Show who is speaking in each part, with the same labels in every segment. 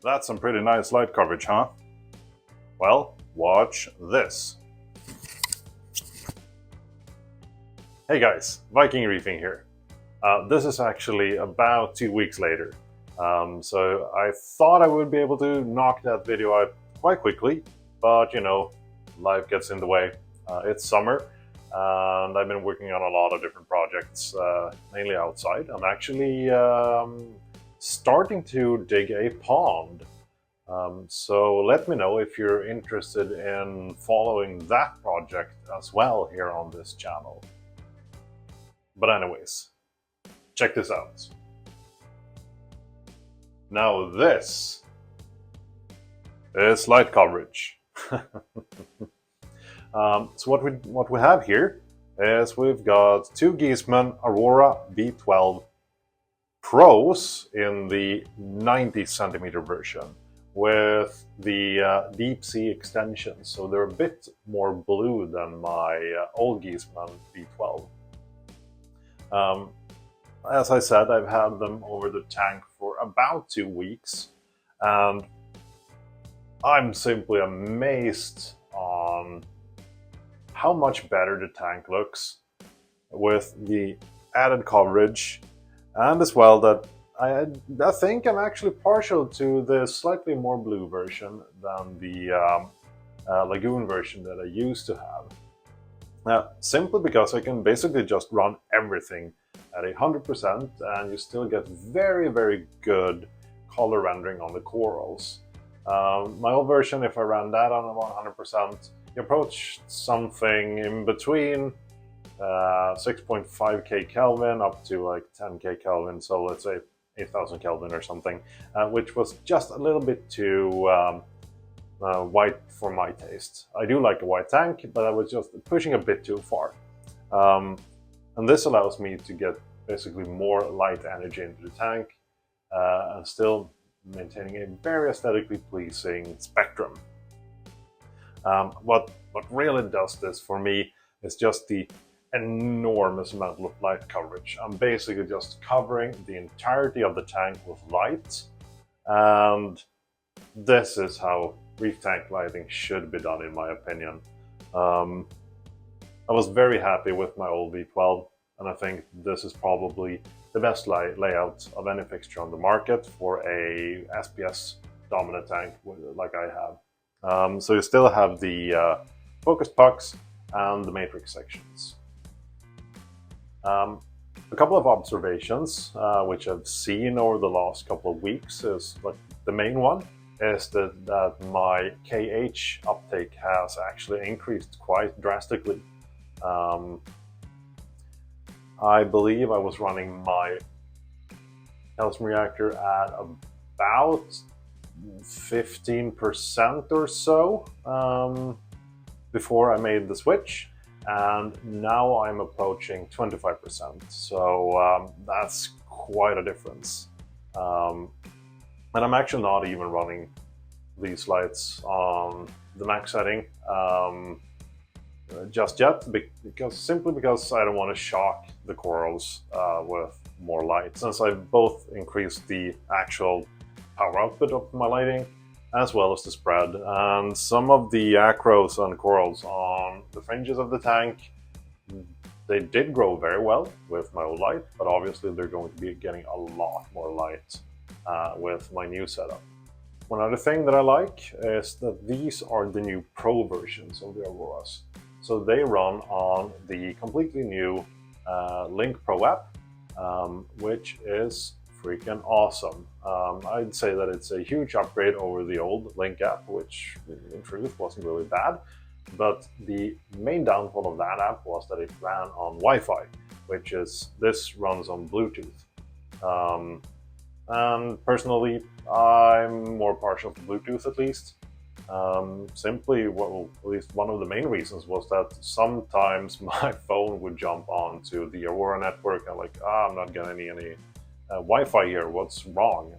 Speaker 1: That's some pretty nice light coverage, huh? Well, watch this. Hey guys, Viking Reefing here. This is actually about 2 weeks later. So I thought I would be able to knock that video out quite quickly, but you know, life gets in the way. It's summer, and I've been working on a lot of different projects, mainly outside. I'm actually starting to dig a pond. So let me know if you're interested in following that project as well here on this channel. But anyways, check this out. Now this is light coverage. So what we have here is we've got two Giesemann Aurora V12 Pros in the 90 centimeter version with the deep sea extensions, so they're a bit more blue than my old Giesemann V12. As I said, I've had them over the tank for about 2 weeks, and I'm simply amazed on how much better the tank looks with the added coverage, and as well that I think I'm actually partial to the slightly more blue version than the Lagoon version that I used to have. Simply because I can basically just run everything at 100% and you still get very, very good color rendering on the corals. My old version, if I ran that on 100%, you approach something in between 6.5k Kelvin up to like 10k Kelvin, so let's say 8000 Kelvin or something, which was just a little bit too white for my taste. I do like a white tank, but I was just pushing a bit too far. And this allows me to get basically more light energy into the tank and still maintaining a very aesthetically pleasing spectrum. What really does this for me is just the enormous amount of light coverage. I'm basically just covering the entirety of the tank with light, and this is how reef tank lighting should be done, in my opinion. I was very happy with my old V12, and I think this is probably the best layout of any fixture on the market for a SPS dominant tank like I have. So you still have the focused pucks and the matrix sections. A couple of observations which I've seen over the last couple of weeks is, like, the main one is that my KH uptake has actually increased quite drastically. I believe I was running my calcium reactor at about 15% or so before I made the switch, and now I'm approaching 25%, so that's quite a difference. And I'm actually not even running these lights on the max setting just yet, simply because I don't want to shock the corals with more light, since I've both increased the actual power output of my lighting as well as the spread, and some of the acros and corals on the fringes of the tank, they did grow very well with my old light, but obviously they're going to be getting a lot more light with my new setup. One other thing that I like is that these are the new Pro versions of the Auroras. So they run on the completely new Link Pro app, which is freaking awesome. I'd say that it's a huge upgrade over the old Link app, which in truth wasn't really bad. But the main downfall of that app was that it ran on Wi-Fi, which is, this runs on Bluetooth. And personally, I'm more partial to Bluetooth, at least. Simply, well, at least one of the main reasons was that sometimes my phone would jump onto the Aurora network and like, I'm not getting any Wi-Fi here, what's wrong?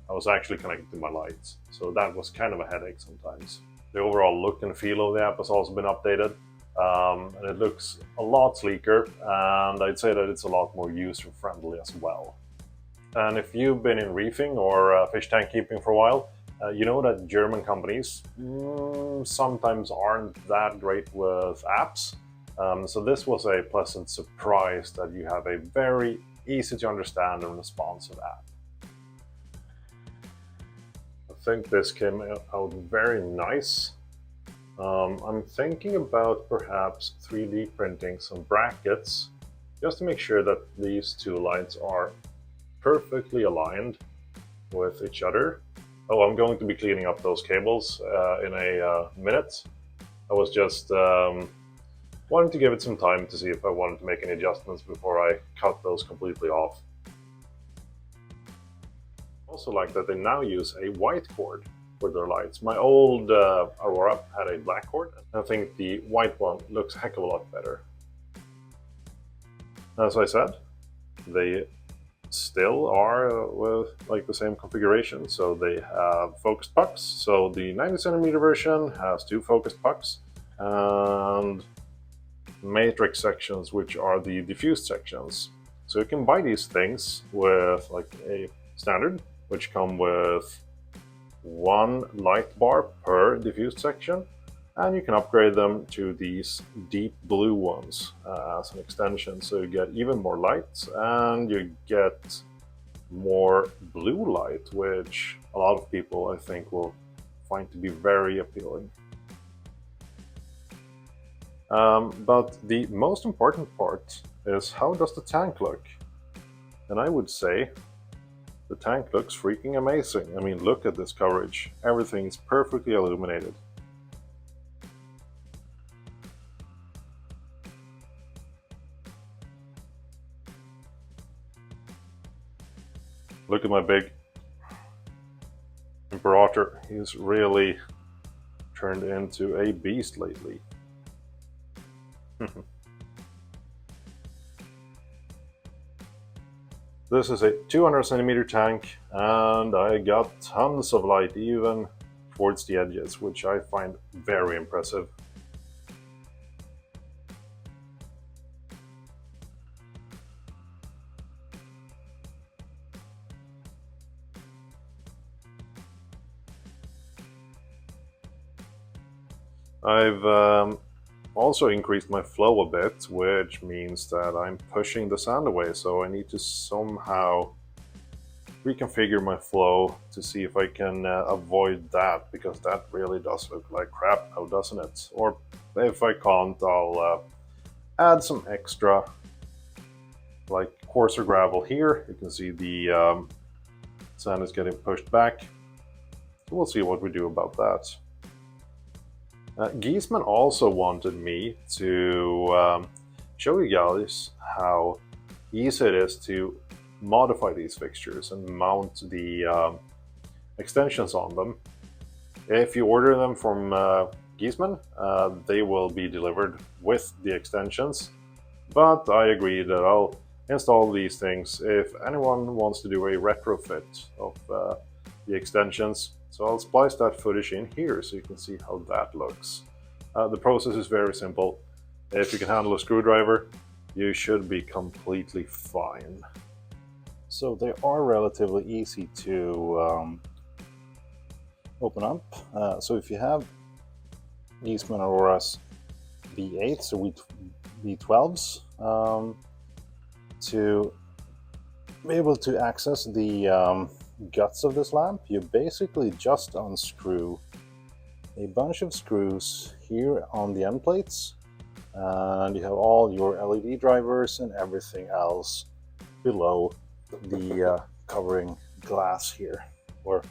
Speaker 1: I was actually connected to my lights, so that was kind of a headache sometimes. The overall look and feel of the app has also been updated, and it looks a lot sleeker, and I'd say that it's a lot more user-friendly as well. And if you've been in reefing or fish tank keeping for a while, you know that German companies sometimes aren't that great with apps. So this was a pleasant surprise that you have a very easy to understand and responsive app. I think this came out very nice. I'm thinking about perhaps 3D printing some brackets just to make sure that these two lights are perfectly aligned with each other. Oh, I'm going to be cleaning up those cables in a minute. I was just wanting to give it some time to see if I wanted to make any adjustments before I cut those completely off. I also like that they now use a white cord for their lights. My old Aurora had a black cord. I think the white one looks a heck of a lot better. As I said, they still are with like the same configuration. So they have focused pucks. So the 90cm version has 2 focused pucks and matrix sections, which are the diffused sections. So you can buy these things with like a standard, which come with 1 light bar per diffused section, and you can upgrade them to these deep blue ones as an extension, so you get even more lights and you get more blue light, which a lot of people I think will find to be very appealing. But the most important part is, how does the tank look? And I would say the tank looks freaking amazing. I mean, look at this coverage. Everything is perfectly illuminated. Look at my big Imperator. He's really turned into a beast lately. This is a 200cm tank, and I got tons of light even towards the edges, which I find very impressive. I've also increased my flow a bit, which means that I'm pushing the sand away, so I need to somehow reconfigure my flow to see if I can avoid that, because that really does look like crap now, doesn't it? Or if I can't, I'll add some extra, like coarser gravel here. You can see the sand is getting pushed back. We'll see what we do about that. Giesemann also wanted me to show you guys how easy it is to modify these fixtures and mount the extensions on them. If you order them from Giesemann, they will be delivered with the extensions, but I agree that I'll install these things if anyone wants to do a retrofit of the extensions. So I'll splice that footage in here so you can see how that looks. The process is very simple. If you can handle a screwdriver, you should be completely fine. So they are relatively easy to open up. So if you have Giesemann Aurora's V8s or V12s, to be able to access the guts of this lamp, you basically just unscrew a bunch of screws here on the end plates, and you have all your LED drivers and everything else below the covering glass here, or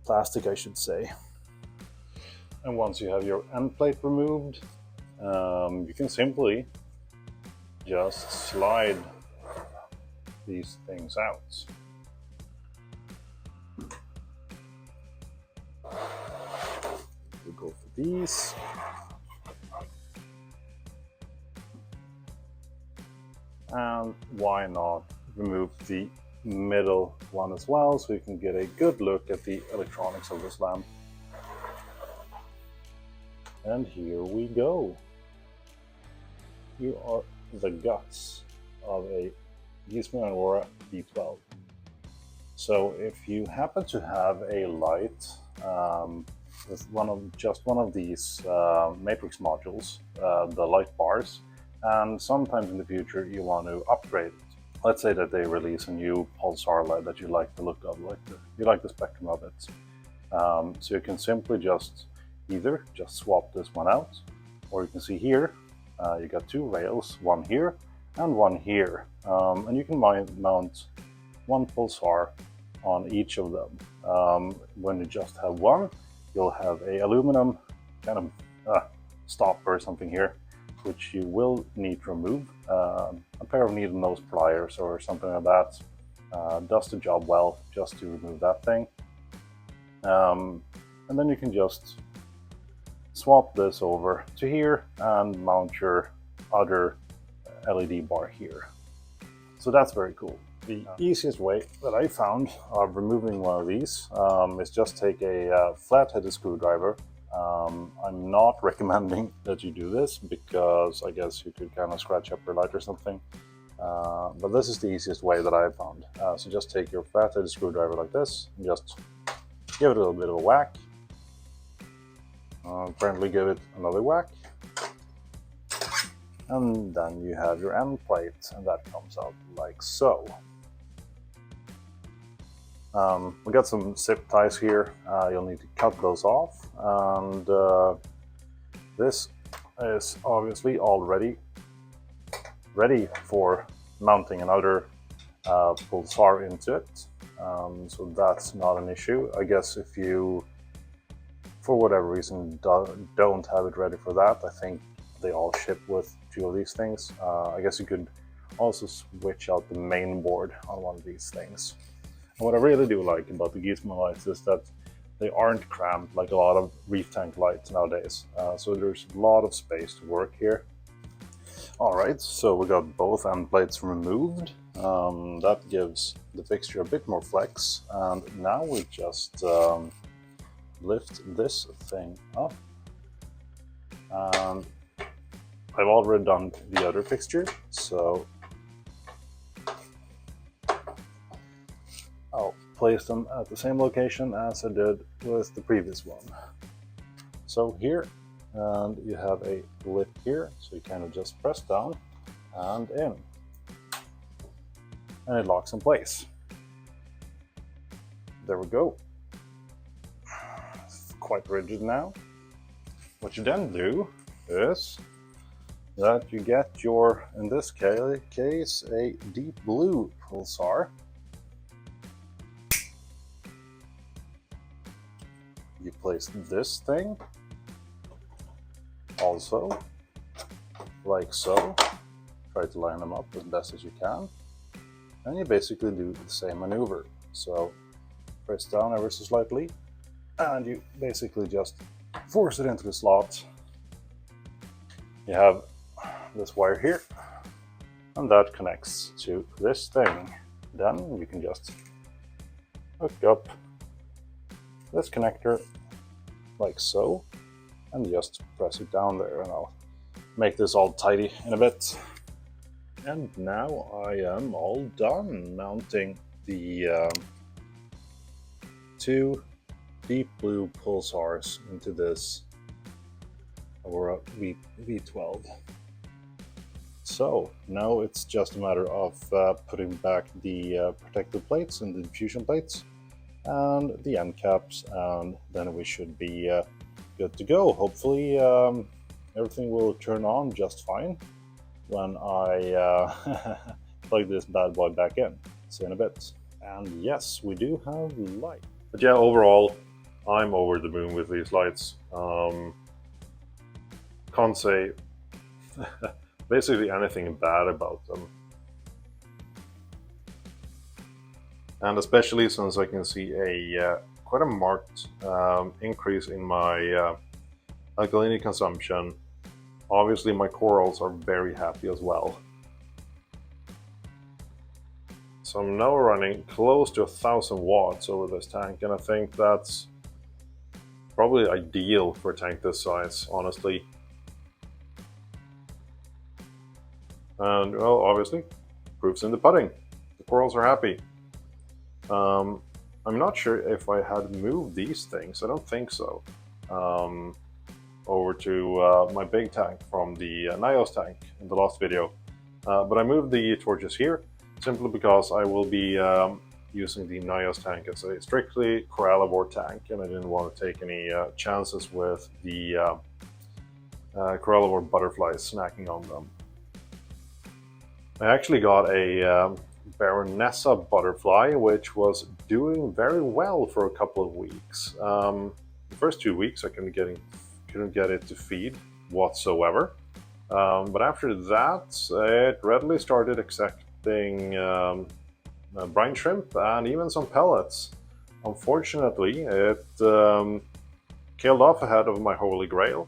Speaker 1: plastic I should say. And once you have your end plate removed, you can simply just slide these things out. We'll go for these. And why not remove the middle one as well, so you can get a good look at the electronics of this lamp. And here we go. Here are the guts of a Giesemann Aurora V12. So if you happen to have a light with just one of these matrix modules, the light bars, and sometimes in the future you want to upgrade it. Let's say that they release a new pulsar light that you like the look of, you like the spectrum of it. So you can simply just either just swap this one out, or you can see here you got two rails, one here and one here, and you can mount one pulsar on each of them. When you just have one, you'll have a aluminum kind of stopper or something here, which you will need to remove. A pair of needle nose pliers or something like that does the job well, just to remove that thing. And then you can just swap this over to here and mount your other LED bar here. So that's very cool. The easiest way that I found of removing one of these is just take a flat-headed screwdriver. I'm not recommending that you do this because I guess you could kind of scratch up your light or something. But this is the easiest way that I found. So just take your flat-headed screwdriver like this and just give it a little bit of a whack. Apparently give it another whack. And then you have your end plate, and that comes out like so. We got some zip ties here. You'll need to cut those off, and this is obviously already ready for mounting another pulsar into it. So that's not an issue. I guess if you, for whatever reason, don't have it ready for that, I think they all ship with two of these things. I guess you could also switch out the main board on one of these things. And what I really do like about the Giesemann lights is that they aren't cramped like a lot of reef tank lights nowadays. So there's a lot of space to work here. Alright, so we got both end plates removed. That gives the fixture a bit more flex. And now we just lift this thing up. And I've already done the other fixture, so I'll place them at the same location as I did with the previous one. So here, and you have a lip here, so you kind of just press down and in, and it locks in place. There we go. It's quite rigid now. What you then do is that you get your, in this case, a deep blue pulsar. You place this thing also like so. Try to line them up as best as you can, and you basically do the same maneuver. So press down ever so slightly, and you basically just force it into the slot. You have this wire here, and that connects to this thing. Then you can just hook up this connector like so, and just press it down there, and I'll make this all tidy in a bit. And now I am all done mounting the two deep blue pulsars into this Aurora V12. So now it's just a matter of putting back the protective plates and the diffusion plates and the end caps, and then we should be good to go. Hopefully everything will turn on just fine when I plug this bad boy back in. See in a bit. And yes, we do have light. But yeah, overall, I'm over the moon with these lights. Can't say basically anything bad about them. And especially since I can see a quite a marked increase in my alkalinity consumption. Obviously my corals are very happy as well. So I'm now running close to 1,000 watts over this tank, and I think that's probably ideal for a tank this size, honestly. And well, obviously, proof's in the pudding. The corals are happy. I'm not sure if I had moved these things, I don't think so, over to my big tank from the Nios tank in the last video. But I moved the torches here simply because I will be using the Nios tank as a strictly corallivore tank, and I didn't want to take any chances with the corallivore butterflies snacking on them. I actually got a Baronessa butterfly, which was doing very well for a couple of weeks. The first 2 weeks I couldn't get it to feed whatsoever. But after that, it readily started accepting brine shrimp and even some pellets. Unfortunately, it killed off ahead of my holy grail,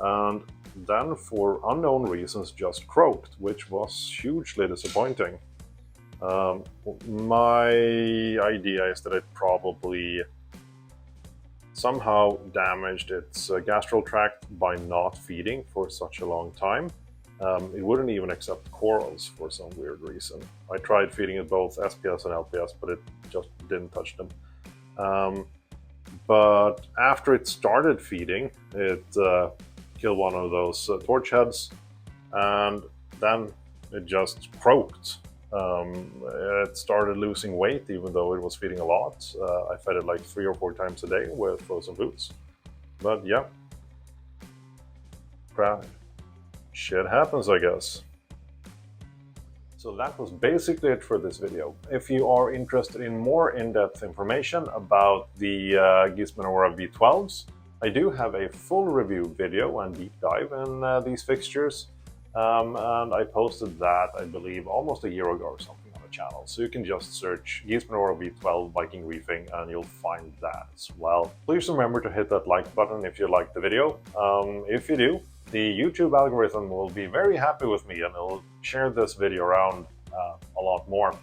Speaker 1: and then for unknown reasons just croaked, which was hugely disappointing. My idea is that it probably somehow damaged its gastral tract by not feeding for such a long time. It wouldn't even accept corals for some weird reason. I tried feeding it both SPS and LPS, but it just didn't touch them. But after it started feeding, it killed one of those torch heads, and then it just croaked. It started losing weight even though it was feeding a lot. I fed it like 3 or 4 times a day with frozen foods. But yeah, shit happens, I guess. So that was basically it for this video. If you are interested in more in-depth information about the Giesemann Aurora V12s, I do have a full review video and deep dive in these fixtures. And I posted that, I believe, almost a year ago or something on the channel. So you can just search Giesemann Aurora V12 Viking Reefing and you'll find that as well. Please remember to hit that like button if you liked the video. If you do, the YouTube algorithm will be very happy with me and it'll share this video around a lot more.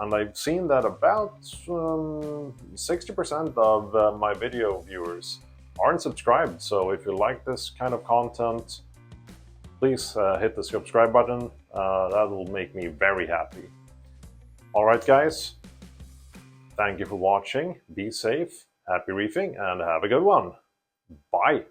Speaker 1: And I've seen that about 60% of my video viewers aren't subscribed. So if you like this kind of content, please hit the subscribe button. That will make me very happy. Alright guys, thank you for watching, be safe, happy reefing, and have a good one. Bye!